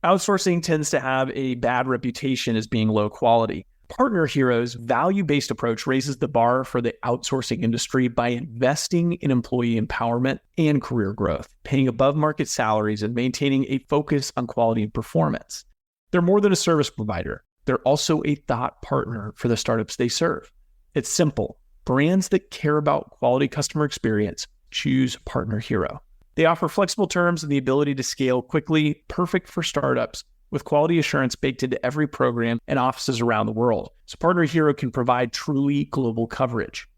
Outsourcing tends to have a bad reputation as being low quality. Partner Hero's value-based approach raises the bar for the outsourcing industry by investing in employee empowerment and career growth, paying above-market salaries, and maintaining a focus on quality and performance. They're more than a service provider. They're also a thought partner for the startups they serve. It's simple. Brands that care about quality customer experience choose Partner Hero. They offer flexible terms and the ability to scale quickly, perfect for startups, with quality assurance baked into every program and offices around the world. So Partner Hero can provide truly global coverage.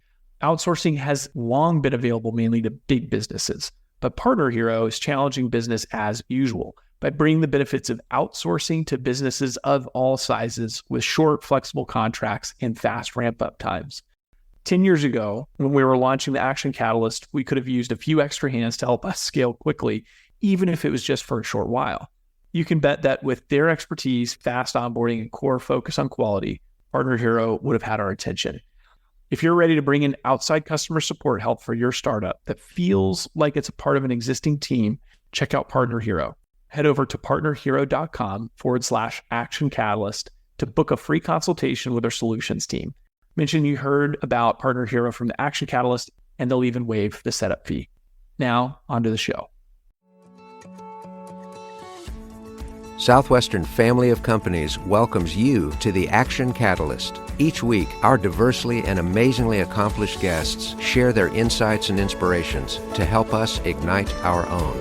Outsourcing has long been available mainly to big businesses, but Partner Hero is challenging business as usual by bringing the benefits of outsourcing to businesses of all sizes with short, flexible contracts and fast ramp-up times. 10 years ago, when we were launching the Action Catalyst, we could have used a few extra hands to help us scale quickly, even if it was just for a short while. You can bet that with their expertise, fast onboarding, and core focus on quality, Partner Hero would have had our attention. If you're ready to bring in outside customer support help for your startup that feels like it's a part of an existing team, check out Partner Hero. Head over to partnerhero.com/Action Catalyst to book a free consultation with our solutions team. Mention you heard about Partner Hero from the Action Catalyst, and they'll even waive the setup fee. Now, on to the show. Southwestern Family of Companies welcomes you to the Action Catalyst. Each week, our diversely and amazingly accomplished guests share their insights and inspirations to help us ignite our own.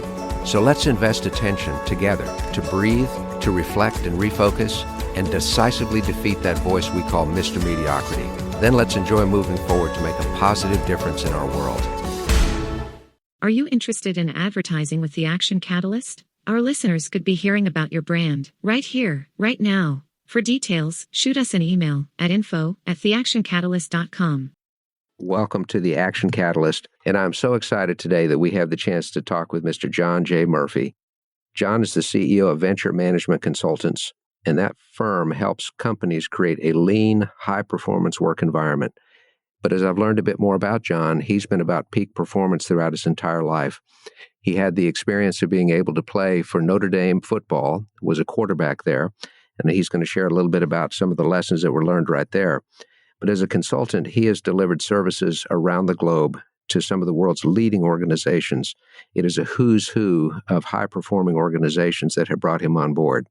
So let's invest attention together to breathe, to reflect and refocus, and decisively defeat that voice we call Mr. Mediocrity. Then let's enjoy moving forward to make a positive difference in our world. Are you interested in advertising with the Action Catalyst? Our listeners could be hearing about your brand right here, right now. For details, shoot us an email at info@theactioncatalyst.com. Welcome to the Action Catalyst, and I'm so excited today that we have the chance to talk with Mr. John J. Murphy. John is the CEO of Venture Management Consultants, and that firm helps companies create a lean, high-performance work environment. But as I've learned a bit more about John, he's been about peak performance throughout his entire life. He had the experience of being able to play for Notre Dame football, was a quarterback there, and he's going to share a little bit about some of the lessons that were learned right there. But as a consultant, he has delivered services around the globe to some of the world's leading organizations. It is a who's who of high-performing organizations that have brought him on board.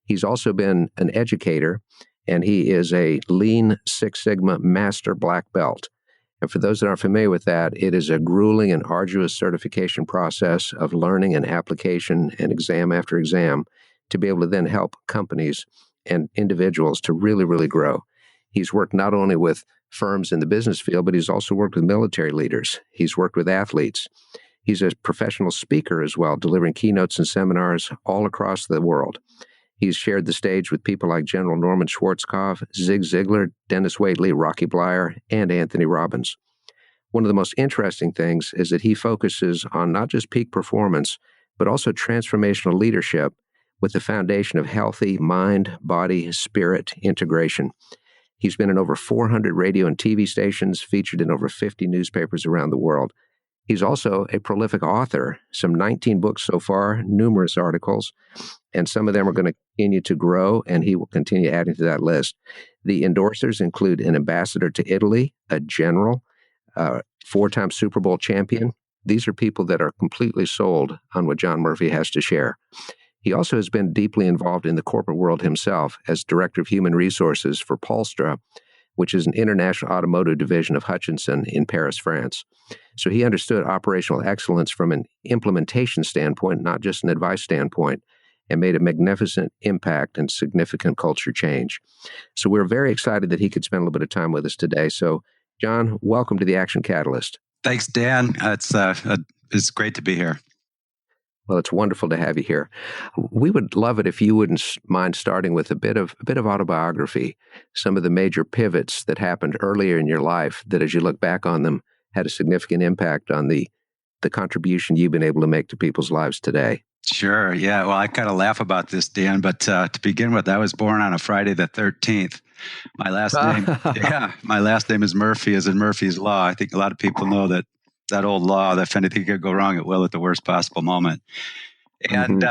He's also been an educator, and he is a Lean Six Sigma Master Black Belt. And for those that aren't familiar with that, it is a grueling and arduous certification process of learning and application and exam after exam to be able to then help companies and individuals to really, really grow. He's worked not only with firms in the business field, but he's also worked with military leaders. He's worked with athletes. He's a professional speaker as well, delivering keynotes and seminars all across the world. He's shared the stage with people like General Norman Schwarzkopf, Zig Ziglar, Denis Waitley, Rocky Bleier, and Anthony Robbins. One of the most interesting things is that he focuses on not just peak performance, but also transformational leadership with the foundation of healthy mind, body, spirit integration. He's been in over 400 radio and TV stations, featured in over 50 newspapers around the world. He's also a prolific author, some 19 books so far, numerous articles, and some of them are going to continue to grow, and he will continue adding to that list. The endorsers include an ambassador to Italy, a general, four-time Super Bowl champion. These are people that are completely sold on what John Murphy has to share. He also has been deeply involved in the corporate world himself as Director of Human Resources for Polestra, which is an international automotive division of Hutchinson in Paris, France. So he understood operational excellence from an implementation standpoint, not just an advice standpoint, and made a magnificent impact and significant culture change. So we're very excited that he could spend a little bit of time with us today. So, John, welcome to the Action Catalyst. Thanks, Dan. It's great to be here. Well, it's wonderful to have you here. We would love it if you wouldn't mind starting with a bit of autobiography, some of the major pivots that happened earlier in your life that, as you look back on them, had a significant impact on the contribution you've been able to make to people's lives today. Sure. Yeah. Well, I kind of laugh about this, Dan, but to begin with, I was born on a Friday the 13th. My last name is Murphy, as in Murphy's Law. I think a lot of people know that old law, that if anything could go wrong, it will at the worst possible moment. And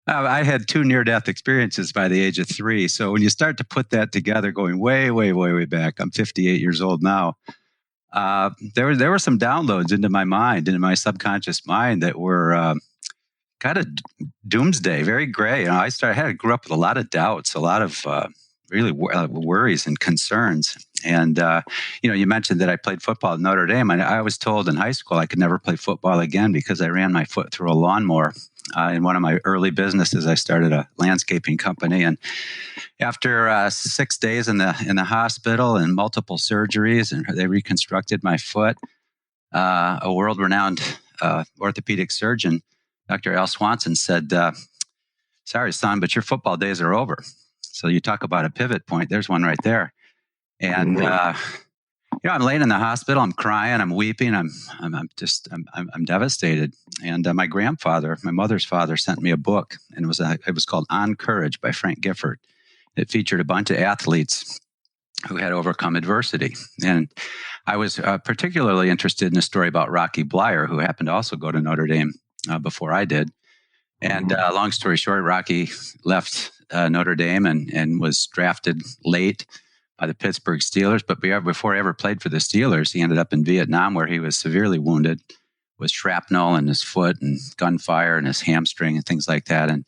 I had 2 near-death experiences by the age of 3. So when you start to put that together, going way, way, way, way back, I'm 58 years old now. There were some downloads into my mind, into my subconscious mind, that were kind of doomsday, very gray. I grew up with a lot of doubts, a lot of really worries and concerns. And you mentioned that I played football at Notre Dame. I was told in high school I could never play football again because I ran my foot through a lawnmower. In one of my early businesses, I started a landscaping company, and after 6 days in the hospital and multiple surgeries, and they reconstructed my foot, a world-renowned orthopedic surgeon, Dr. Al Swanson, said, "Sorry, son, but your football days are over." So you talk about a pivot point. There's one right there. And I'm laying in the hospital. I'm crying. I'm weeping. I'm devastated. And my grandfather, my mother's father, sent me a book, and it was called On Courage by Frank Gifford. It featured a bunch of athletes who had overcome adversity. And I was particularly interested in a story about Rocky Bleier, who happened to also go to Notre Dame before I did. And long story short, Rocky left Notre Dame and was drafted late by the Pittsburgh Steelers. But before he ever played for the Steelers, he ended up in Vietnam, where he was severely wounded with shrapnel in his foot and gunfire in his hamstring and things like that. And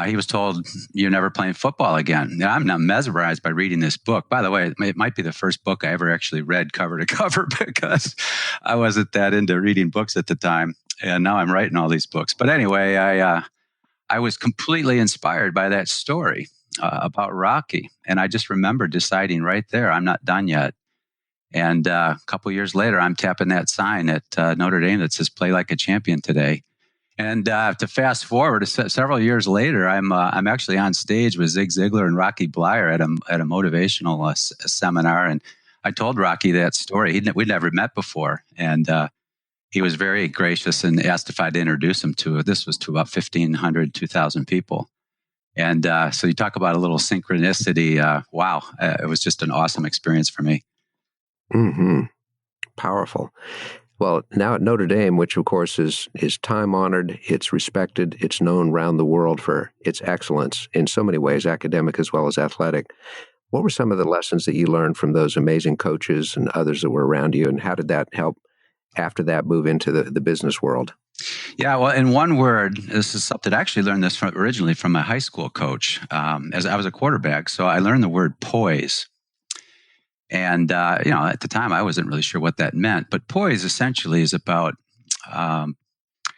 he was told, "You're never playing football again." Now, I'm not mesmerized by reading this book. By the way, it might be the first book I ever actually read cover to cover, because I wasn't that into reading books at the time. And now I'm writing all these books. But anyway, I was completely inspired by that story about Rocky. And I just remember deciding right there, I'm not done yet. And a couple years later, I'm tapping that sign at Notre Dame that says "Play like a champion today." And to fast forward several years later, I'm actually on stage with Zig Ziglar and Rocky Bleier at a motivational seminar. And I told Rocky that story. We'd never met before. And he was very gracious and asked if I'd introduce him to about 1,500, 2,000 people. And so you talk about a little synchronicity. Wow. It was just an awesome experience for me. Mm-hmm. Powerful. Well, now at Notre Dame, which of course is time-honored, it's respected, it's known around the world for its excellence in so many ways, academic as well as athletic. What were some of the lessons that you learned from those amazing coaches and others that were around you, and how did that help after that move into the business world? Yeah, well, in one word, this is something I actually learned this originally from my high school coach, as I was a quarterback. So I learned the word poise. And, at the time, I wasn't really sure what that meant. But poise essentially is about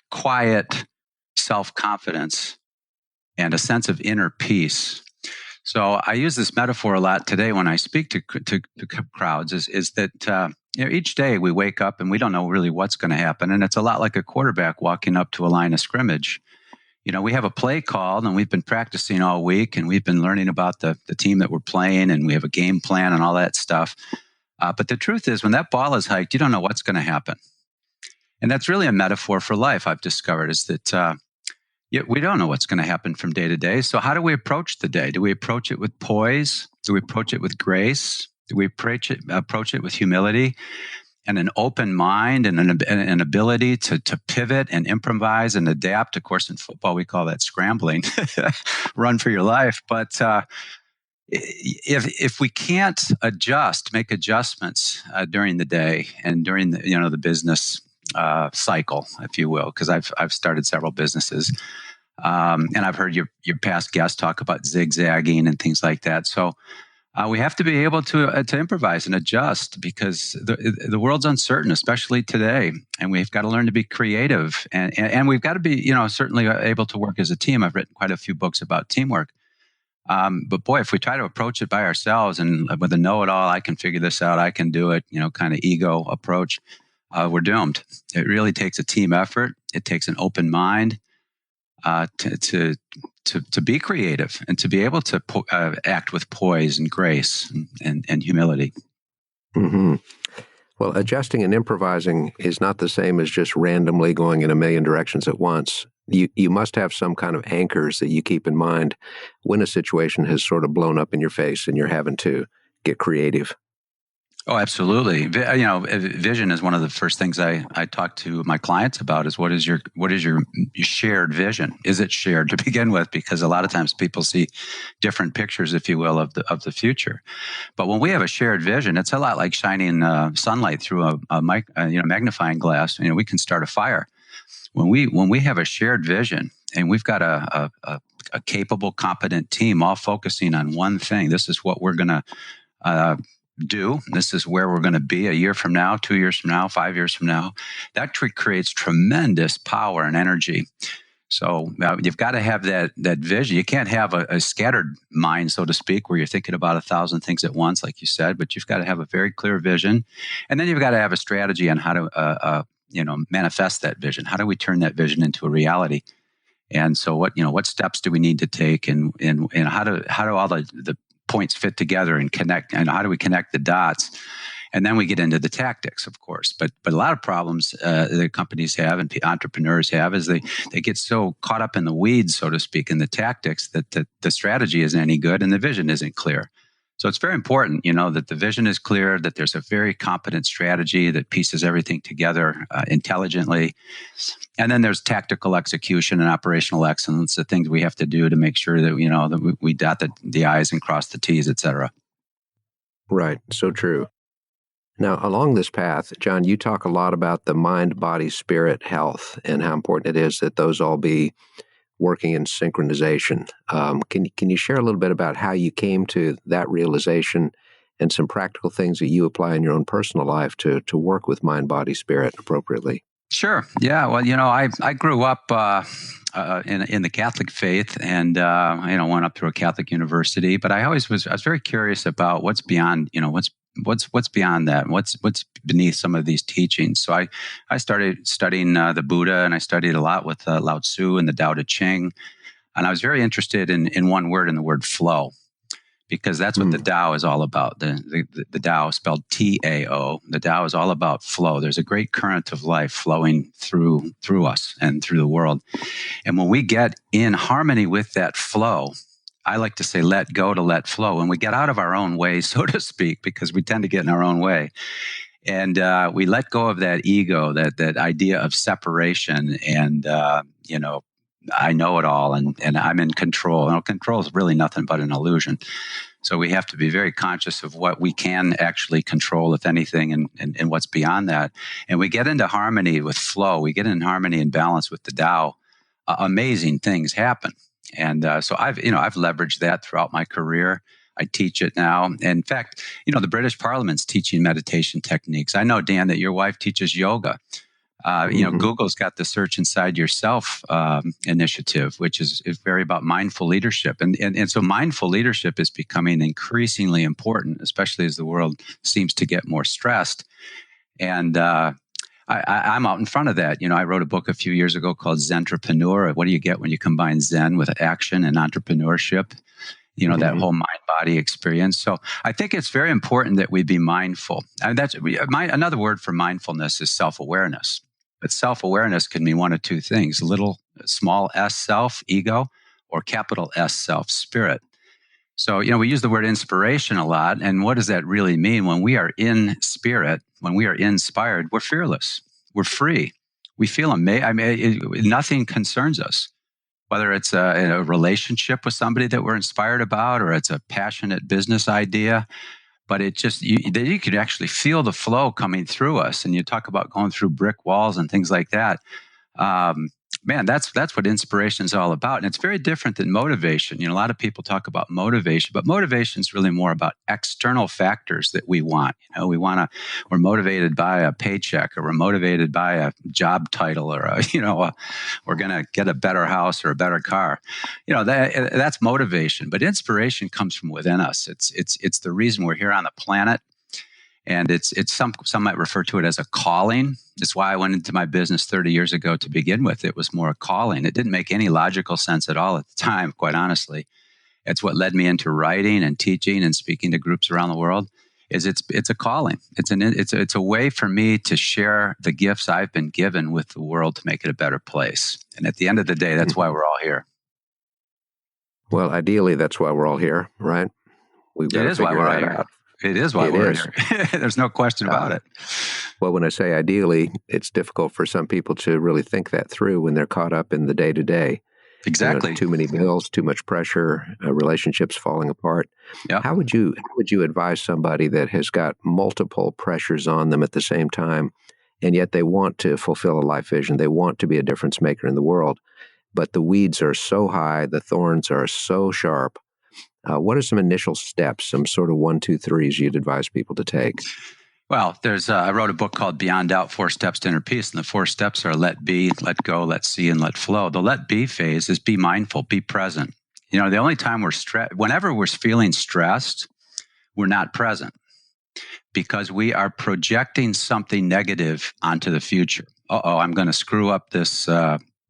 quiet self-confidence and a sense of inner peace. So I use this metaphor a lot today when I speak to crowds, is that each day we wake up and we don't know really what's going to happen. And it's a lot like a quarterback walking up to a line of scrimmage. We have a play called, and we've been practicing all week, and we've been learning about the team that we're playing, and we have a game plan and all that stuff. But the truth is, when that ball is hiked, you don't know what's going to happen. And that's really a metaphor for life, I've discovered, is that we don't know what's going to happen from day to day. So how do we approach the day? Do we approach it with poise? Do we approach it with grace? Do we approach it with humility and an open mind and an ability to pivot and improvise and adapt? Of course, in football, we call that scrambling, run for your life. But if we can't make adjustments during the day and during the business cycle, if you will, because I've started several businesses, and I've heard your past guests talk about zigzagging and things like that. So we have to be able to improvise and adjust, because the world's uncertain, especially today, and we've got to learn to be creative, and we've got to be certainly able to work as a team. I've written quite a few books about teamwork. But boy, if we try to approach it by ourselves and with a know-it-all, I can figure this out, I can do it, kind of ego approach, we're doomed. It really takes a team effort. It takes an open mind to be creative and to be able to act with poise and grace and humility. Mm-hmm. Well, adjusting and improvising is not the same as just randomly going in a million directions at once. You must have some kind of anchors that you keep in mind when a situation has sort of blown up in your face and you're having to get creative. Oh, absolutely. Vision is one of the first things I talk to my clients about is what is your shared vision? Is it shared to begin with? Because a lot of times people see different pictures, if you will, of the future. But when we have a shared vision, it's a lot like shining sunlight through a magnifying glass. We can start a fire. When we have a shared vision and we've got a capable, competent team all focusing on one thing, this is what we're going to do. This is where we're going to be a year from now, 2 years from now, 5 years from now. That creates tremendous power and energy. So you've got to have that vision. You can't have a scattered mind, so to speak, where you're thinking about 1,000 things at once, like you said, but you've got to have a very clear vision. And then you've got to have a strategy on how to manifest that vision. How do we turn that vision into a reality? And so what steps do we need to take, and how do all the points fit together and connect, and how do we connect the dots? And then we get into the tactics, of course. But a lot of problems that companies have and entrepreneurs have is they get so caught up in the weeds, so to speak, in the tactics that the strategy isn't any good and the vision isn't clear. So it's very important, that the vision is clear, that there's a very competent strategy that pieces everything together intelligently. And then there's tactical execution and operational excellence, the things we have to do to make sure that, that we dot the I's and cross the T's, et cetera. Right. So true. Now, along this path, John, you talk a lot about the mind, body, spirit, health, and how important it is that those all be working in synchronization. Can you share a little bit about how you came to that realization and some practical things that you apply in your own personal life to work with mind, body, spirit appropriately? Sure. Yeah. Well, I grew up in the Catholic faith, and went up through a Catholic university. But I was very curious about what's beyond. What's beyond that? What's beneath some of these teachings? So I started studying the Buddha, and I studied a lot with Lao Tzu and the Tao Te Ching, and I was very interested in one word, in the word flow, because that's what the Tao is all about. The Tao, spelled Tao, the Tao is all about flow. There's a great current of life flowing through us and through the world, and when we get in harmony with that flow, I like to say, let go to let flow. And we get out of our own way, so to speak, because we tend to get in our own way. And we let go of that ego, that idea of separation. And, I know it all and I'm in control. Control is really nothing but an illusion. So we have to be very conscious of what we can actually control, if anything, and what's beyond that. And we get into harmony with flow. We get in harmony and balance with the Tao. Amazing things happen. And so I've leveraged that throughout my career. I teach it now. And in fact, the British Parliament's teaching meditation techniques. I know, Dan, that your wife teaches yoga. Google's got the Search Inside Yourself initiative, which is very about mindful leadership. And so mindful leadership is becoming increasingly important, especially as the world seems to get more stressed. And I'm out in front of that. I wrote a book a few years ago called Zentrepreneur. What do you get when you combine Zen with action and entrepreneurship? That whole mind-body experience. So I think it's very important that we be mindful. And another word for mindfulness is self-awareness. But self-awareness can mean one of two things: small s self, ego, or capital S self, spirit. So, we use the word inspiration a lot. And what does that really mean? When we are in spirit, when we are inspired, we're fearless. We're free. We feel amazing. Nothing concerns us, whether it's a relationship with somebody that we're inspired about, or it's a passionate business idea. But you could actually feel the flow coming through us. And you talk about going through brick walls and things like that. That's what inspiration is all about. And it's very different than motivation. A lot of people talk about motivation, but motivation is really more about external factors that we want. We're motivated by a paycheck, or we're motivated by a job title, or we're going to get a better house or a better car. That's motivation. But inspiration comes from within us. It's the reason we're here on the planet. And it's some might refer to it as a calling. That's why I went into my business 30 years ago to begin with. It was more a calling. It didn't make any logical sense at all at the time, quite honestly. It's what led me into writing and teaching and speaking to groups around the world. It's a calling. It's a way for me to share the gifts I've been given with the world to make it a better place. And at the end of the day, that's why we're all here. Well, ideally, that's why we're all here, right? It is why we're all here. It is why we're here. There's no question about it. Well, when I say ideally, it's difficult for some people to really think that through when they're caught up in the day-to-day. Exactly. Too many bills, too much pressure, relationships falling apart. Yep. How would you advise somebody that has got multiple pressures on them at the same time, and yet they want to fulfill a life vision, they want to be a difference maker in the world, but the weeds are so high, the thorns are so sharp? What are some initial steps, some sort of 1, 2, 3s you'd advise people to take? Well, I wrote a book called Beyond Doubt, 4 Steps to Inner Peace. And the 4 steps are let be, let go, let see, and let flow. The let be phase is be mindful, be present. The only time whenever we're feeling stressed, we're not present because we are projecting something negative onto the future. I'm going to screw up this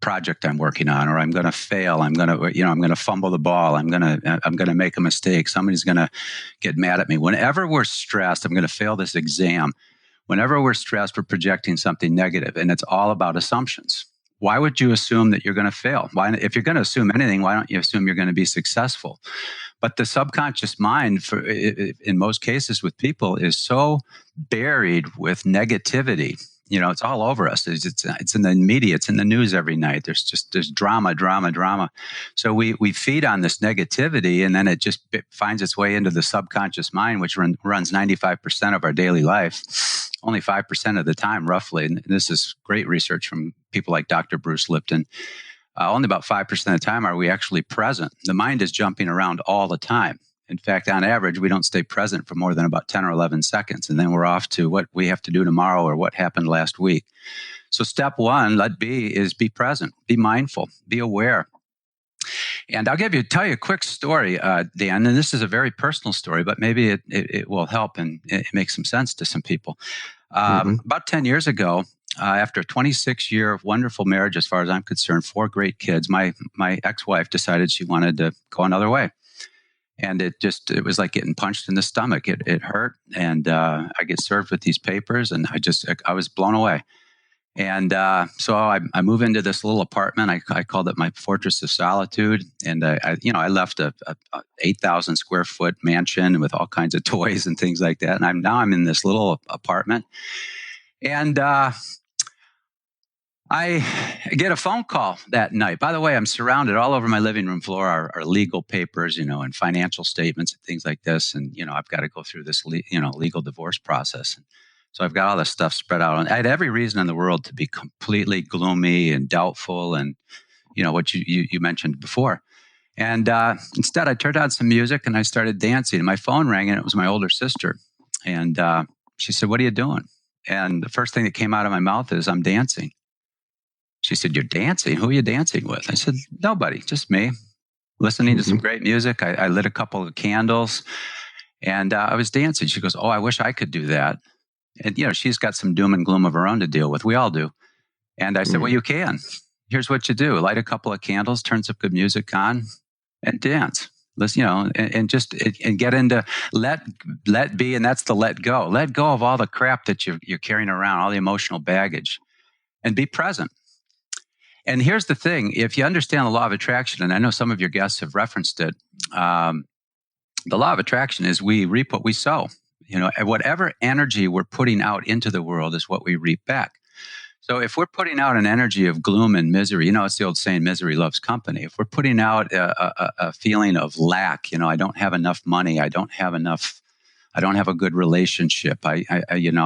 project I'm working on, or I'm going to fail. I'm going to fumble the ball. I'm going to make a mistake. Somebody's going to get mad at me. Whenever we're stressed, I'm going to fail this exam. Whenever we're stressed, we're projecting something negative, and it's all about assumptions. Why would you assume that you're going to fail? If you're going to assume anything, why don't you assume you're going to be successful? But the subconscious mind, in most cases with people, is so buried with negativity. It's all over us. It's in the media. It's in the news every night. There's drama. So we feed on this negativity, and then it finds its way into the subconscious mind, which runs 95% of our daily life, only 5% of the time, roughly. And this is great research from people like Dr. Bruce Lipton. Only about 5% of the time are we actually present. The mind is jumping around all the time. In fact, on average, we don't stay present for more than about 10 or 11 seconds. And then we're off to what we have to do tomorrow or what happened last week. So step 1, let be, is be present, be mindful, be aware. And I'll tell you a quick story, Dan, and this is a very personal story, but maybe it will help and it makes some sense to some people. About 10 years ago, after a 26-year wonderful marriage, as far as I'm concerned, 4 great kids, my ex-wife decided she wanted to go another way. And it was like getting punched in the stomach. It hurt. And I get served with these papers, and I was blown away. And so I move into this little apartment. I called it my fortress of solitude. And I left a 8,000 square foot mansion with all kinds of toys and things like that. And I'm in this little apartment. And I get a phone call that night. By the way, I'm surrounded all over my living room floor are legal papers, and financial statements and things like this. And, I've got to go through this, legal divorce process. And so I've got all this stuff spread out. And I had every reason in the world to be completely gloomy and doubtful and, what you mentioned before. And instead, I turned on some music and I started dancing. And my phone rang, and it was my older sister. And she said, "What are you doing?" And the first thing that came out of my mouth is, "I'm dancing." She said, "You're dancing? Who are you dancing with?" I said, "Nobody, just me, listening to some great music." I lit a couple of candles, and I was dancing. She goes, "Oh, I wish I could do that." And, she's got some doom and gloom of her own to deal with. We all do. And I said, "Well, you can. Here's what you do. Light a couple of candles, turn some good music on, and dance. Listen, and get into let be, and that's the let go. Let go of all the crap that you're carrying around, all the emotional baggage, and be present." And here's the thing. If you understand the law of attraction, and I know some of your guests have referenced it, the law of attraction is we reap what we sow. Whatever energy we're putting out into the world is what we reap back. So if we're putting out an energy of gloom and misery, it's the old saying, misery loves company. If we're putting out a feeling of lack, I don't have enough money, I don't have a good relationship, I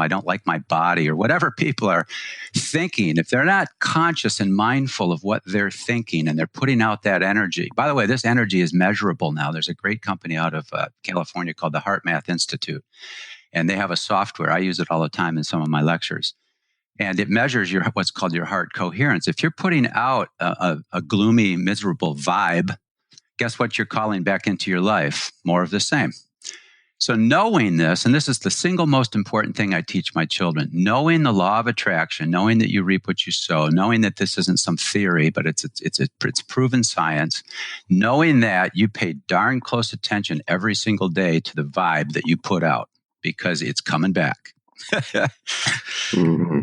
don't like my body, or whatever people are thinking, if they're not conscious and mindful of what they're thinking and they're putting out that energy. By the way, this energy is measurable now. There's a great company out of California called the Heart Math Institute, and they have a software. I use it all the time in some of my lectures. And it measures what's called your heart coherence. If you're putting out a gloomy, miserable vibe, guess what you're calling back into your life? More of the same. So knowing this, and this is the single most important thing I teach my children, knowing the law of attraction, knowing that you reap what you sow, knowing that this isn't some theory, but it's proven science, knowing that you pay darn close attention every single day to the vibe that you put out, because it's coming back. Mm-hmm.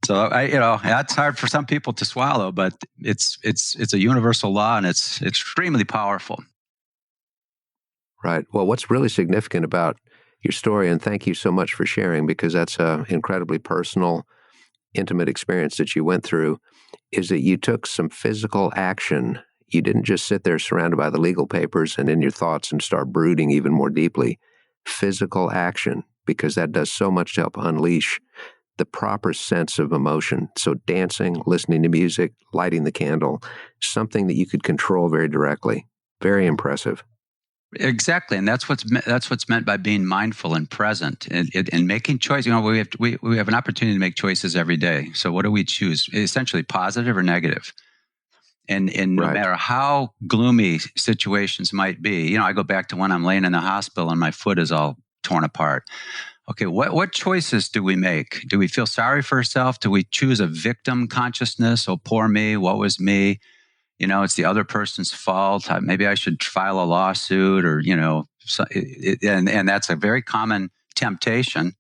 So that's hard for some people to swallow, but it's a universal law, and it's extremely powerful. Right. Well, what's really significant about your story, and thank you so much for sharing, because that's an incredibly personal, intimate experience that you went through, is that you took some physical action. You didn't just sit there surrounded by the legal papers and in your thoughts and start brooding even more deeply. Physical action, because that does so much to help unleash the proper sense of emotion. So dancing, listening to music, lighting the candle, something that you could control very directly. Very impressive. Exactly, and that's what's meant by being mindful and present and making choices. We have an opportunity to make choices every day. So what do we choose? Essentially, positive or negative. And no matter how gloomy situations might be, I go back to when I'm laying in the hospital and my foot is all torn apart. Okay, what choices do we make? Do we feel sorry for ourselves? Do we choose a victim consciousness? Oh, poor me, what was me? It's the other person's fault. Maybe I should file a lawsuit, or, and that's a very common temptation.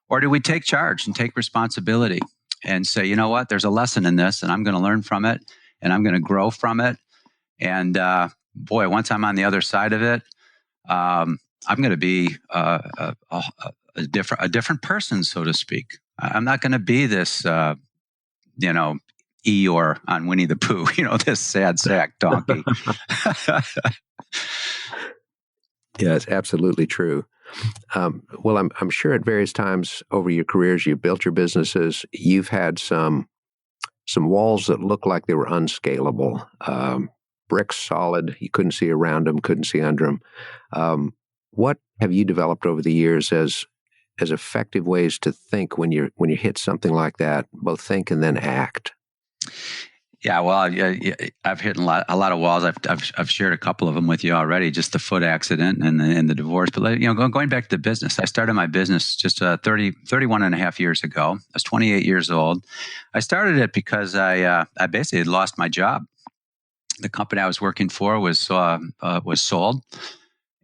Or do we take charge and take responsibility and say, you know what, there's a lesson in this and I'm going to learn from it and I'm going to grow from it. And boy, once I'm on the other side of it, I'm going to be a different person, so to speak. I'm not going to be this, Eeyore on Winnie the Pooh, this sad sack donkey. Yes, absolutely true. Well, I'm sure at various times over your careers, you've built your businesses. You've had some walls that look like they were unscalable, bricks solid. You couldn't see around them, couldn't see under them. What have you developed over the years as effective ways to think when you hit something like that? Both think and then act. Yeah, well, I've hit a lot of walls. I've shared a couple of them with you already. Just the foot accident and the divorce. But going back to the business, I started my business just 31 and a half years ago. I was 28 years old. I started it because I basically had lost my job. The company I was working for was sold,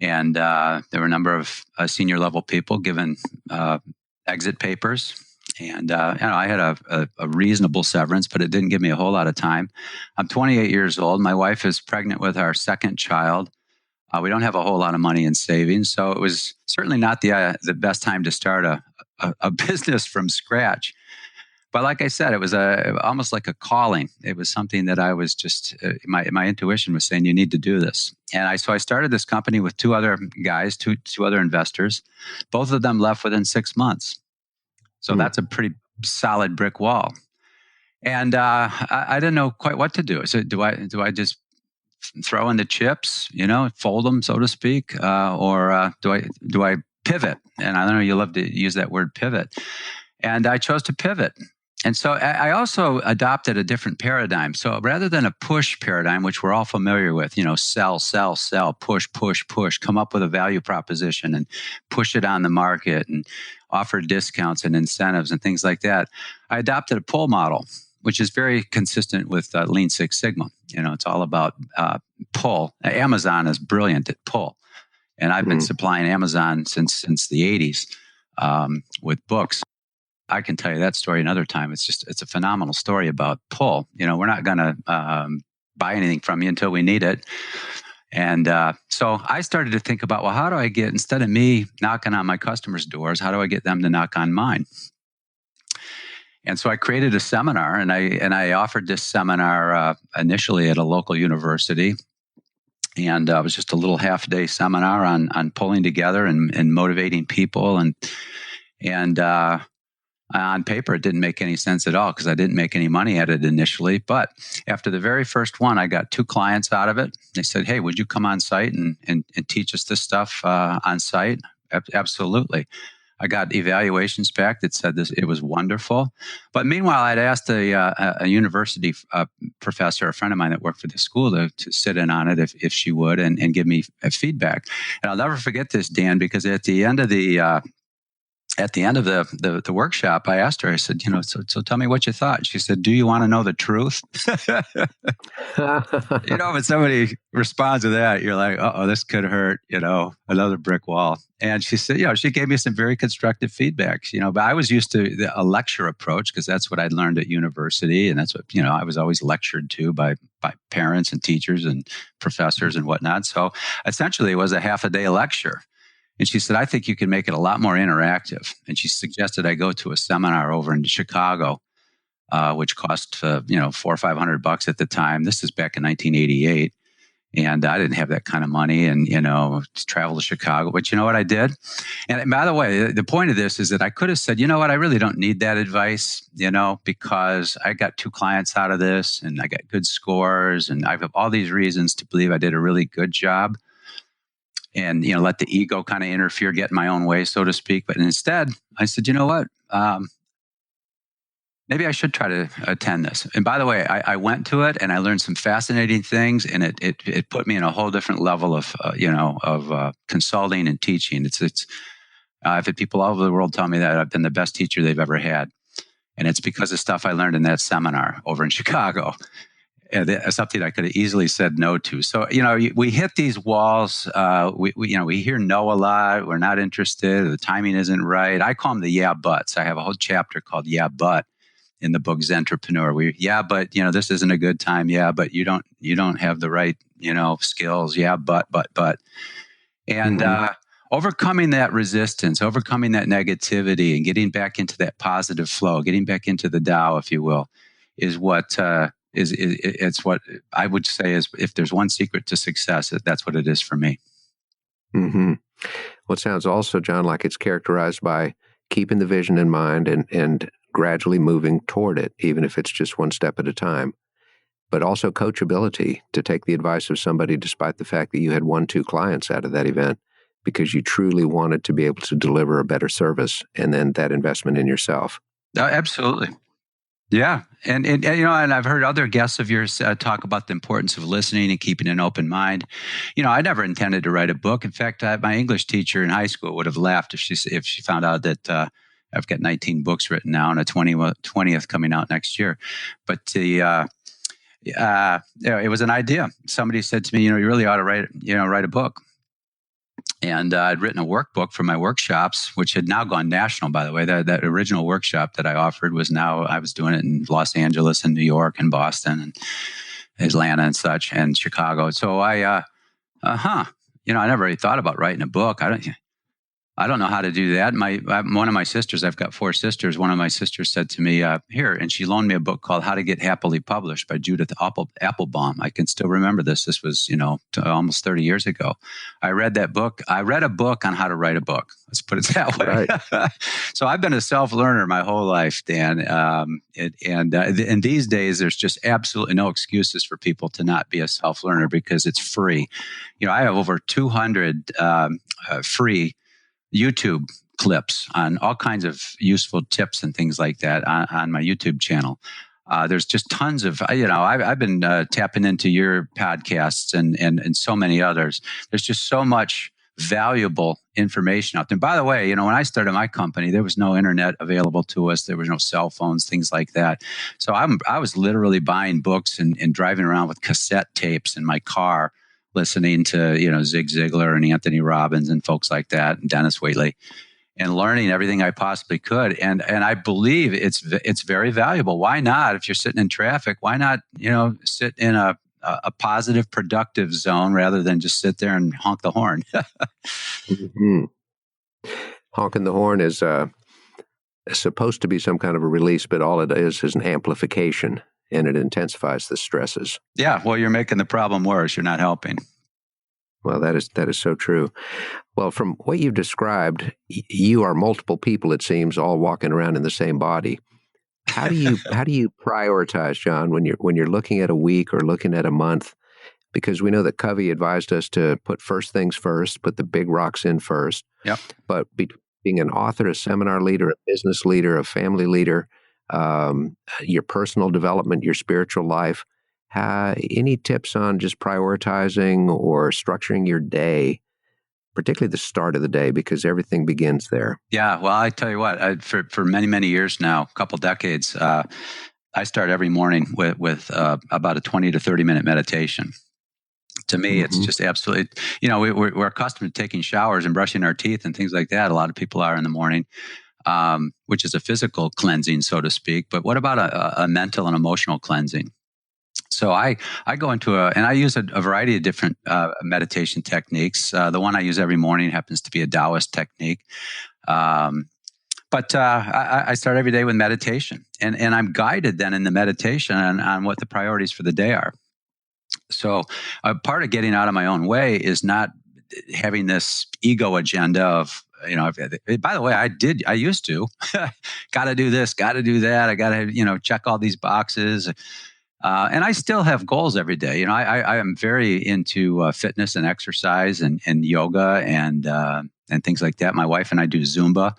and there were a number of senior level people given exit papers. And I had a reasonable severance, but it didn't give me a whole lot of time. I'm 28 years old. My wife is pregnant with our second child. We don't have a whole lot of money in savings, so it was certainly not the best time to start a business from scratch. But like I said, it was almost like a calling. It was something that I was just my intuition was saying, you need to do this. And so I started this company with two other guys, two other investors. Both of them left within 6 months. So that's a pretty solid brick wall. And I didn't know quite what to do. So do I just throw in the chips, fold them, so to speak, or do I pivot? And I know you love to use that word pivot. And I chose to pivot. And so I also adopted a different paradigm. So rather than a push paradigm, which we're all familiar with, sell, sell, sell, push, push, push, come up with a value proposition and push it on the market and offer discounts and incentives and things like that, I adopted a pull model, which is very consistent with Lean Six Sigma. It's all about pull. Amazon is brilliant at pull. And I've been supplying Amazon since the 80s with books. I can tell you that story another time. It's a phenomenal story about pull. We're not going to buy anything from you until we need it. And so I started to think about, well, how do I get, instead of me knocking on my customers' doors, how do I get them to knock on mine? And so I created a seminar, and I offered this seminar initially at a local university. And it was just a little half-day seminar on pulling together and motivating people. And on paper, it didn't make any sense at all because I didn't make any money at it initially. But after the very first one, I got 2 clients out of it. They said, hey, would you come on site and teach us this stuff on site? Absolutely. I got evaluations back that said it was wonderful. But meanwhile, I'd asked a university professor, a friend of mine that worked for the school, to sit in on it if she would and give me feedback. And I'll never forget this, Dan, because at the end of the workshop, I asked her, I said, so tell me what you thought. She said, do you want to know the truth? When somebody responds to that, you're like, uh-oh, this could hurt, another brick wall. And she said, she gave me some very constructive feedback, but I was used to a lecture approach because that's what I'd learned at university. And that's what, I was always lectured to by parents and teachers and professors and whatnot. So essentially it was a half a day lecture. And she said, I think you can make it a lot more interactive. And she suggested I go to a seminar over in Chicago, which cost, $400 or $500 at the time. This is back in 1988. And I didn't have that kind of money and, to travel to Chicago. But you know what I did? And by the way, the point of this is that I could have said, you know what, I really don't need that advice, because I got 2 clients out of this and I got good scores and I have all these reasons to believe I did a really good job. And, let the ego kind of interfere, get in my own way, so to speak. But instead, I said, you know what? Maybe I should try to attend this. And by the way, I went to it and I learned some fascinating things, and it put me in a whole different level of consulting and teaching. I've had people all over the world tell me that I've been the best teacher they've ever had, and it's because of stuff I learned in that seminar over in Chicago. Something I could have easily said no to. So, we hit these walls. We hear no a lot. We're not interested. The timing isn't right. I call them the yeah buts. I have a whole chapter called Yeah But in the book Zentrepreneur. But this isn't a good time. Yeah, but you don't have the right skills. Yeah, but. And overcoming that resistance, overcoming that negativity, and getting back into that positive flow, getting back into the Tao, if you will, is what. It's what I would say is, if there's one secret to success, that's what it is for me. Mm-hmm. Well, it sounds also, John, like it's characterized by keeping the vision in mind and gradually moving toward it, even if it's just one step at a time. But also coachability, to take the advice of somebody despite the fact that you had 1-2 clients out of that event, because you truly wanted to be able to deliver a better service, and then that investment in yourself. Absolutely. Yeah. And I've heard other guests of yours talk about the importance of listening and keeping an open mind. I never intended to write a book. In fact, my English teacher in high school would have laughed if she found out that I've got 19 books written now and a 20th coming out next year. But it was an idea. Somebody said to me, you really ought to write a book. And I'd written a workbook for my workshops, which had now gone national, by the way. That original workshop that I offered I was doing it in Los Angeles and New York and Boston and Atlanta and such, and Chicago. So I never really thought about writing a book. I don't know how to do that. One of my sisters, I've got 4 sisters. One of my sisters said to me, here, and she loaned me a book called How to Get Happily Published by Judith Applebaum. I can still remember this. This was, almost 30 years ago. I read that book. I read a book on how to write a book. Let's put it that way. Right. So I've been a self-learner my whole life, Dan. And these days, there's just absolutely no excuses for people to not be a self-learner, because it's free. I have over 200 free YouTube clips on all kinds of useful tips and things like that on my YouTube channel. There's just tons of, I've been tapping into your podcasts and so many others. There's just so much valuable information out there. And by the way, when I started my company, there was no internet available to us. There was no cell phones, things like that. So I was literally buying books and driving around with cassette tapes in my car, listening to, Zig Ziglar and Anthony Robbins and folks like that, and Denis Waitley, and learning everything I possibly could. And I believe it's very valuable. Why not? If you're sitting in traffic, why not, sit in a positive, productive zone rather than just sit there and honk the horn? Mm-hmm. Honking the horn is supposed to be some kind of a release, but all it is an amplification. And it intensifies the stresses. Yeah, well, you're making the problem worse. You're not helping. Well, that is so true. Well, from what you've described, you are multiple people, it seems, all walking around in the same body. How do you prioritize, John, when you're looking at a week or looking at a month? Because we know that Covey advised us to put first things first, put the big rocks in first. Yep. But being an author, a seminar leader, a business leader, a family leader, your personal development, your spiritual life. Any tips on just prioritizing or structuring your day, particularly the start of the day, because everything begins there? Yeah, well, I tell you what, for many, many years now, a couple decades, I start every morning with about a 20 to 30 minute meditation. To me, it's just absolutely, we're accustomed to taking showers and brushing our teeth and things like that. A lot of people are in the morning. Which is a physical cleansing, so to speak. But what about a mental and emotional cleansing? So I go into and I use a variety of different meditation techniques. The one I use every morning happens to be a Taoist technique. But I start every day with meditation, and I'm guided then in the meditation on what the priorities for the day are. So part of getting out of my own way is not having this ego agenda of, by the way, I used to, got to do this, got to do that. I got to, check all these boxes. And I still have goals every day. I am very into fitness and exercise and yoga and things like that. My wife and I do Zumba,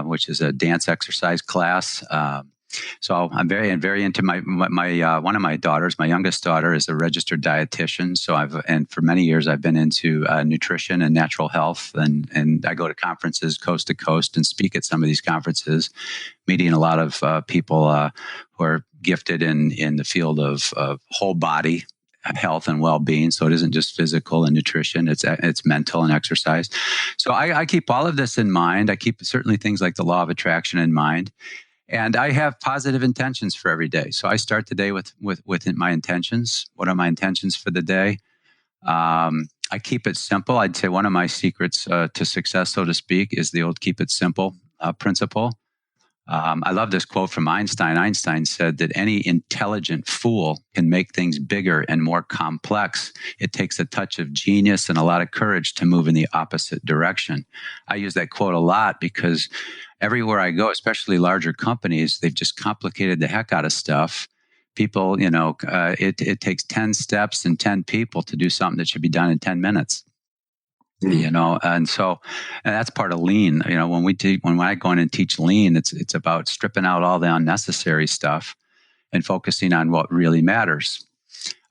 which is a dance exercise class. So I'm very into my one of my daughters. My youngest daughter is a registered dietitian. So and for many years I've been into nutrition and natural health, and I go to conferences coast to coast and speak at some of these conferences, meeting a lot of people who are gifted in the field of whole body health and well-being. So it isn't just physical and nutrition, it's mental and exercise. So I keep all of this in mind. I keep certainly things like the law of attraction in mind. And I have positive intentions for every day. So I start the day with my intentions. What are my intentions for the day? I keep it simple. I'd say one of my secrets to success, so to speak, is the old keep it simple principle. I love this quote from Einstein. Einstein said that any intelligent fool can make things bigger and more complex. It takes a touch of genius and a lot of courage to move in the opposite direction. I use that quote a lot because everywhere I go, especially larger companies, they've just complicated the heck out of stuff. People, it takes 10 steps and 10 people to do something that should be done in 10 minutes. And that's part of lean. When I go in and teach lean, it's about stripping out all the unnecessary stuff and focusing on what really matters.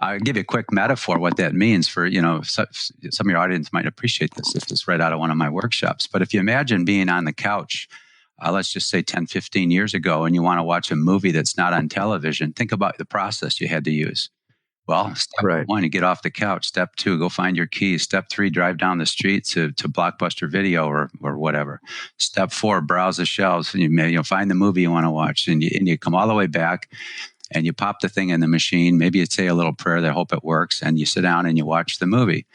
I'll give you a quick metaphor what that means for, some of your audience might appreciate this. This is right out of one of my workshops. But if you imagine being on the couch, let's just say 10, 15 years ago, and you want to watch a movie that's not on television, think about the process you had to use. Well, step 1, you get off the couch. Step 2, go find your keys. Step 3, drive down the street to Blockbuster Video or whatever. Step 4, browse the shelves and you find the movie you want to watch, and you come all the way back and you pop the thing in the machine. Maybe you say a little prayer that I hope it works, and you sit down and you watch the movie.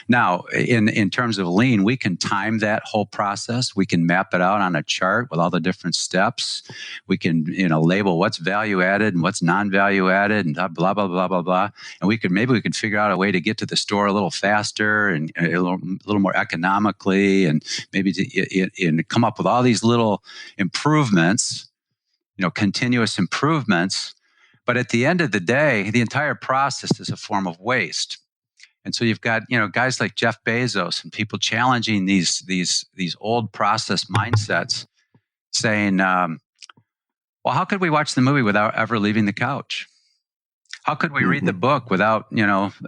Now, in terms of lean, we can time that whole process. We can map it out on a chart with all the different steps. We can, label what's value added and what's non-value added and blah, blah, blah, blah, blah. And we could figure out a way to get to the store a little faster and a little more economically, and maybe to come up with all these little improvements, continuous improvements. But at the end of the day, the entire process is a form of waste. And so you've got, guys like Jeff Bezos and people challenging these old process mindsets, saying, well, how could we watch the movie without ever leaving the couch? How could we read the book without,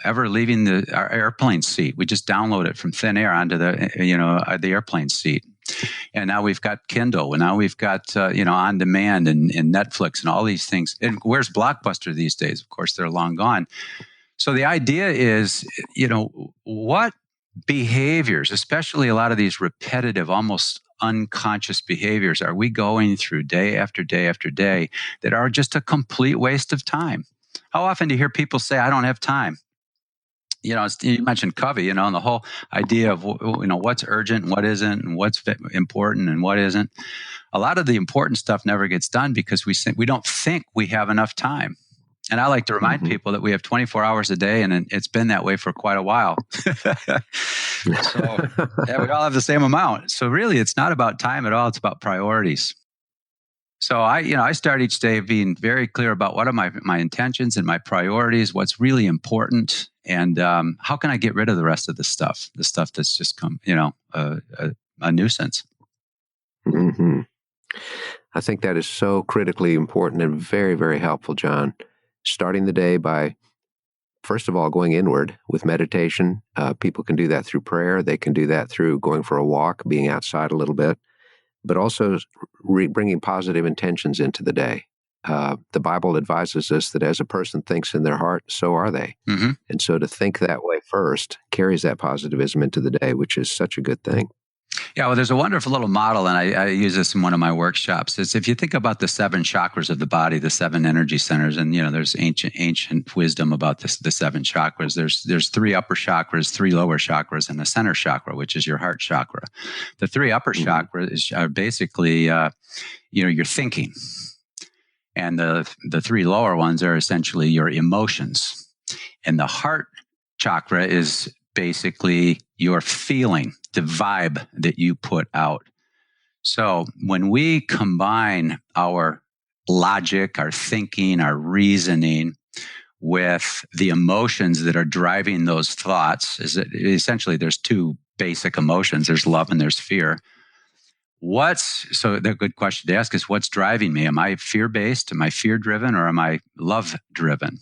ever leaving our airplane seat? We just download it from thin air onto the airplane seat. And now we've got Kindle, and now we've got, on demand and Netflix and all these things. And where's Blockbuster these days? Of course, they're long gone. So the idea is, what behaviors, especially a lot of these repetitive, almost unconscious behaviors, are we going through day after day after day that are just a complete waste of time? How often do you hear people say, I don't have time? You mentioned Covey, and the whole idea of, what's urgent and what isn't, and what's important and what isn't. A lot of the important stuff never gets done because we don't think we have enough time. And I like to remind people that we have 24 hours a day, and it's been that way for quite a while. So we all have the same amount. So really, it's not about time at all. It's about priorities. So I start each day being very clear about what are my intentions and my priorities, what's really important, and how can I get rid of the rest of the stuff that's just a nuisance. Mm-hmm. I think that is so critically important and very, very helpful, John. Starting the day by, first of all, going inward with meditation. People can do that through prayer. They can do that through going for a walk, being outside a little bit, but also bringing positive intentions into the day. The Bible advises us that as a person thinks in their heart, so are they. Mm-hmm. And so to think that way first carries that positivism into the day, which is such a good thing. Yeah, well, there's a wonderful little model, and I use this in one of my workshops. It's if you think about the 7 chakras of the body, the 7 energy centers, and there's ancient wisdom about this, the 7 chakras. There's 3 upper chakras, 3 lower chakras, and a center chakra, which is your heart chakra. The 3 upper chakras are basically your thinking, and the 3 lower ones are essentially your emotions, and the heart chakra is basically your feeling, the vibe that you put out. So when we combine our logic, our thinking, our reasoning with the emotions that are driving those thoughts, essentially there's 2 basic emotions. There's love and there's fear. So the good question to ask is, what's driving me? Am I fear-based? Am I fear-driven? Or am I love-driven?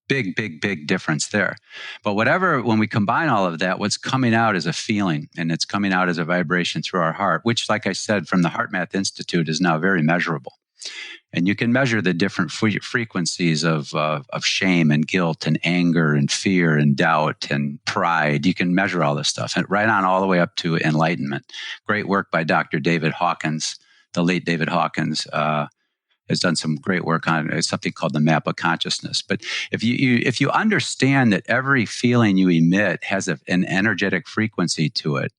Big difference there. But when we combine all of that, what's coming out is a feeling, and it's coming out as a vibration through our heart, which, like I said, from the Heart Math Institute is now very measurable. And you can measure the different frequencies of shame and guilt and anger and fear and doubt and pride. You can measure all this stuff, and right on all the way up to enlightenment. Great work by Dr. David Hawkins, the late David Hawkins, has done some great work on something called the map of consciousness. But if you understand that every feeling you emit has an energetic frequency to it,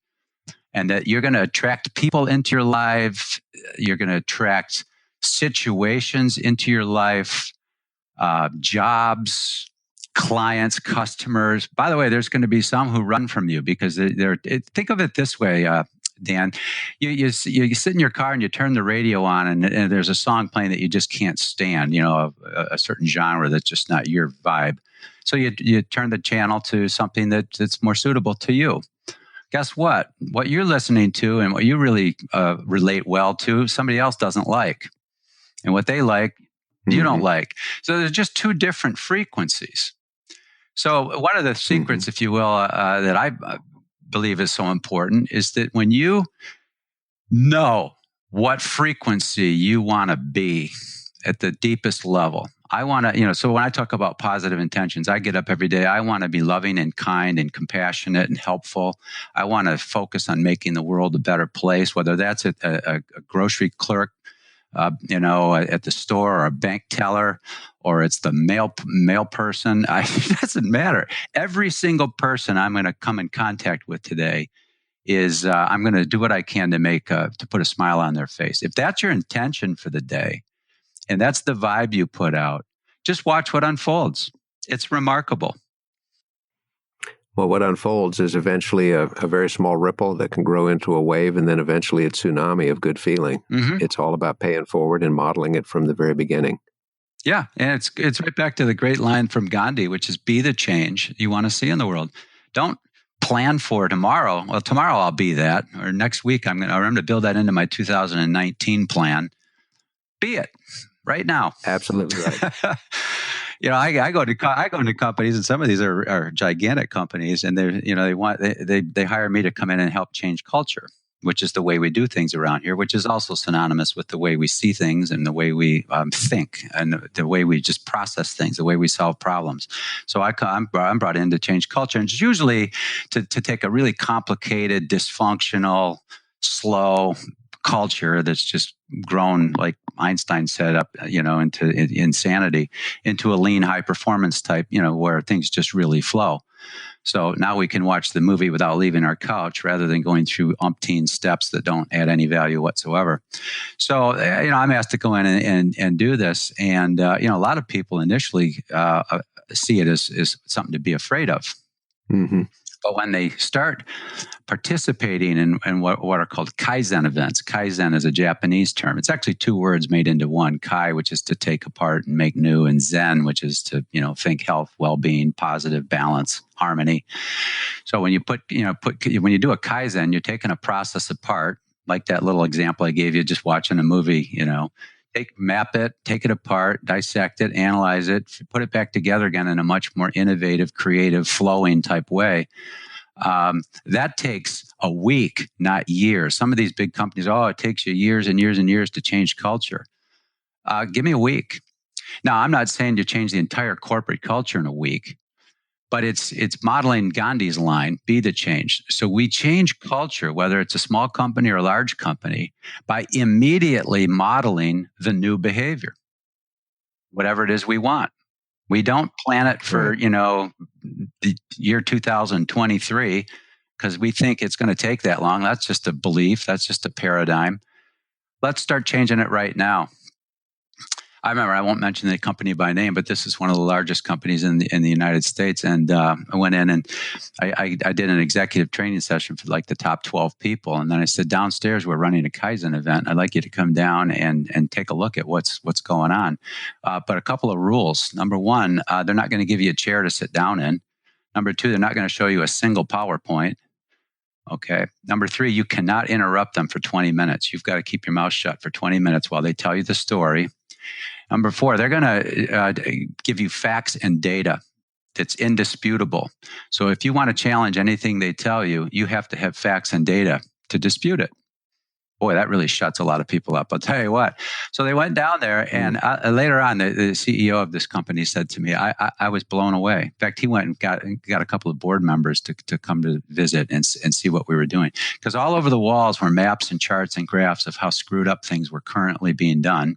and that you're going to attract people into your life, you're going to attract situations into your life, jobs, clients, customers. By the way, there's going to be some who run from you because think of it this way, Dan. You sit in your car and you turn the radio on, and there's a song playing that you just can't stand, a certain genre that's just not your vibe. So you turn the channel to something that's more suitable to you. Guess what? What you're listening to and what you really relate well to, somebody else doesn't like. And what they like, you don't like. So there's just 2 different frequencies. So one of the secrets, if you will, that I believe is so important is that when you know what frequency you want to be at the deepest level, I want to, so when I talk about positive intentions, I get up every day. I want to be loving and kind and compassionate and helpful. I want to focus on making the world a better place, whether that's a grocery clerk, at the store, or a bank teller, or it's the mail person. It doesn't matter. Every single person I'm going to come in contact with today is I'm going to do what I can to put a smile on their face. If that's your intention for the day, and that's the vibe you put out, just watch what unfolds. It's remarkable. Well, what unfolds is eventually a very small ripple that can grow into a wave, and then eventually a tsunami of good feeling. It's all about paying forward and modeling it from the very beginning. Yeah, and it's right back to the great line from Gandhi, which is, be the change you want to see in the world. Don't plan for tomorrow. Well, tomorrow I'll be that, or next week I'm going to build that into my 2019 plan. Be it right now. Absolutely right. I go to companies, and some of these are gigantic companies, and they hire me to come in and help change culture, which is the way we do things around here, which is also synonymous with the way we see things and the way we think and the way we just process things, the way we solve problems. So I'm brought in to change culture, and it's usually to take a really complicated, dysfunctional, slow culture that's just grown, like Einstein set up, into insanity, into a lean, high performance type, where things just really flow. So now we can watch the movie without leaving our couch, rather than going through umpteen steps that don't add any value whatsoever. So, I'm asked to go in and do this. And, a lot of people initially see it as something to be afraid of. Mm-hmm. But when they start participating in what are called Kaizen events, Kaizen is a Japanese term. It's actually 2 words made into one. Kai, which is to take apart and make new, and Zen, which is to, think health, well-being, positive, balance, harmony. So when you when you do a Kaizen, you're taking a process apart, like that little example I gave you, just watching a movie, map it, take it apart, dissect it, analyze it, put it back together again in a much more innovative, creative, flowing type way. That takes a week, not years. Some of these big companies, it takes you years and years and years to change culture. Give me a week. Now, I'm not saying you change the entire corporate culture in a week, But it's modeling Gandhi's line, be the change. So we change culture, whether it's a small company or a large company, by immediately modeling the new behavior, whatever it is we want. We don't plan it for, the year 2023 because we think it's going to take that long. That's just a belief. That's just a paradigm. Let's start changing it right now. I remember, I won't mention the company by name, but this is one of the largest companies in the United States. And I went in and I did an executive training session for like the top 12 people. And then I said, downstairs, we're running a Kaizen event. I'd like you to come down and take a look at what's going on. But a couple of rules. Number one, they're not going to give you a chair to sit down in. Number two, they're not going to show you a single PowerPoint. Okay. Number three, you cannot interrupt them for 20 minutes. You've got to keep your mouth shut for 20 minutes while they tell you the story. Number four, they're going to give you facts and data that's indisputable. So if you want to challenge anything they tell you, you have to have facts and data to dispute it. Boy, that really shuts a lot of people up. I'll tell you what. So they went down there, and later on, the CEO of this company said to me, I was blown away. In fact, he went and got a couple of board members to come to visit and see what we were doing. Because all over the walls were maps and charts and graphs of how screwed up things were currently being done.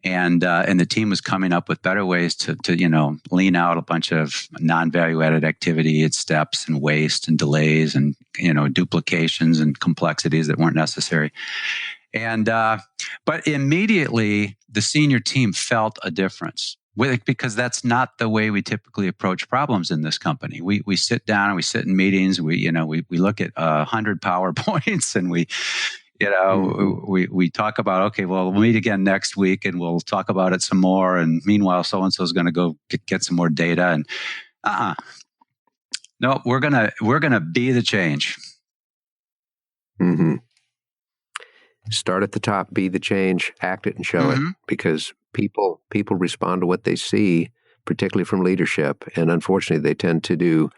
And the team was coming up with better ways to lean out a bunch of non-value added activity and steps and waste and delays and duplications and complexities that weren't necessary. And but immediately the senior team felt a difference because that's not the way we typically approach problems in this company. We sit down and we sit in meetings. We look at 100 PowerPoints and we talk about, okay, well, we'll meet again next week and we'll talk about it some more. And meanwhile, so-and-so is going to go get some more data. And no, we're going to be the change. Mm-hmm. Start at the top, be the change, act it and show it, because people respond to what they see, particularly from leadership. And unfortunately, they tend to do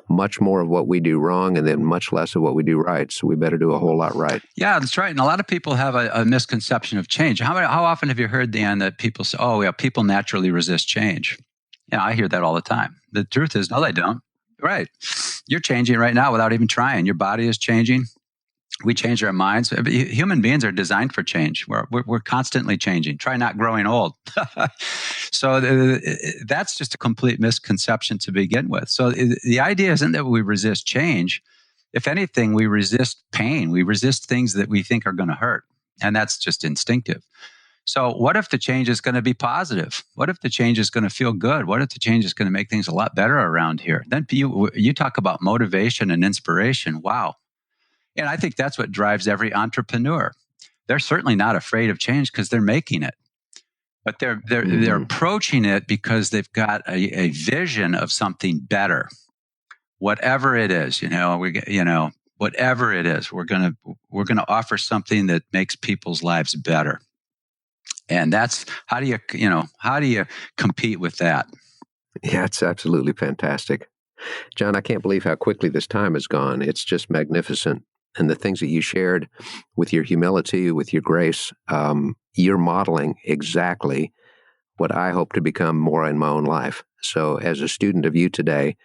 much more of what we do wrong and then much less of what we do right. So we better do a whole lot right. Yeah, that's right. And a lot of people have a misconception of change. How often have you heard, Dan, that people say, oh, yeah, people naturally resist change? Yeah, I hear that all the time. The truth is, no, they don't. Right. You're changing right now without even trying. Your body is changing. We change our minds. Human beings are designed for change. We're constantly changing. Try not growing old. So that's just a complete misconception to begin with. So the idea isn't that we resist change. If anything, we resist pain. We resist things that we think are going to hurt. And that's just instinctive. So what if the change is going to be positive? What if the change is going to feel good? What if the change is going to make things a lot better around here? Then you talk about motivation and inspiration. Wow. And I think that's what drives every entrepreneur. They're certainly not afraid of change because they're making it. But they're approaching it because they've got a vision of something better. Whatever it is, whatever it is, we're gonna offer something that makes people's lives better. And that's how do you compete with that? Yeah, it's absolutely fantastic. John, I can't believe how quickly this time has gone. It's just magnificent. And the things that you shared with your humility, with your grace, you're modeling exactly what I hope to become more in my own life. So as a student of you today,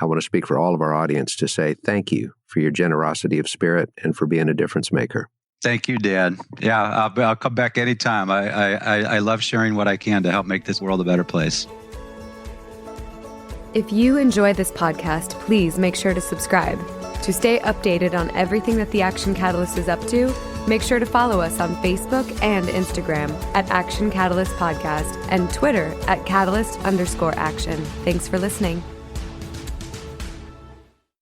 I want to speak for all of our audience to say thank you for your generosity of spirit and for being a difference maker. Thank you, Dad. Yeah, I'll come back anytime. I love sharing what I can to help make this world a better place. If you enjoy this podcast, please make sure to subscribe. To stay updated on everything that the Action Catalyst is up to, make sure to follow us on Facebook and Instagram at Action Catalyst Podcast and Twitter at Catalyst_Action. Thanks for listening.